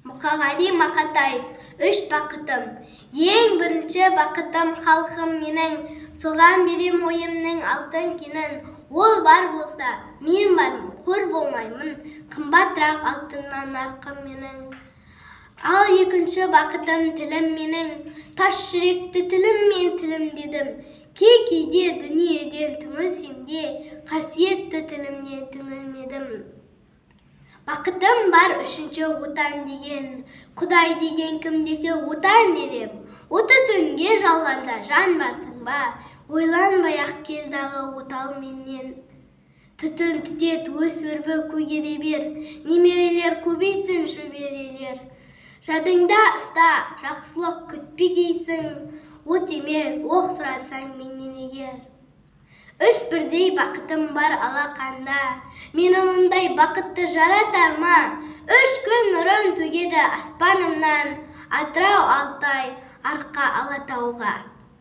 Мұқағали Мақатаев. Үш бақытым. Ең бірінші бақытым халқым менің, соған берем ойымның алтын кенін. Ол бар болса, мен бармын, қор болмаймын, қымбатырақ алтыннан нарқым менің. Ал екінші бақытым тілім менің, тас жүректі тілім мен тілім дедім. Кейде дүниеден түңілсем де, қасиетті тілімнен түңілмедім. Бақытым бар үшінші отан деген, Құдай деген кім десе отан дерем. Оты сөнген жалғанда жан барсың ба, ойланбай-ақ кел дағы отал менен. Түтін түтет өз өрбі көгере бер, немерелер көбейсін шөберелер. Жадыңда ұста, жақсылық күтпегейсің, от емес, оқ сұрасаң менен егер. Үш бірдей бақытым бар алақанда, мені мұндай бақытты жаратар ма? Үш күн нұрын төгеді аспанымнан, Атырау Алтай, Арқа Алатауға.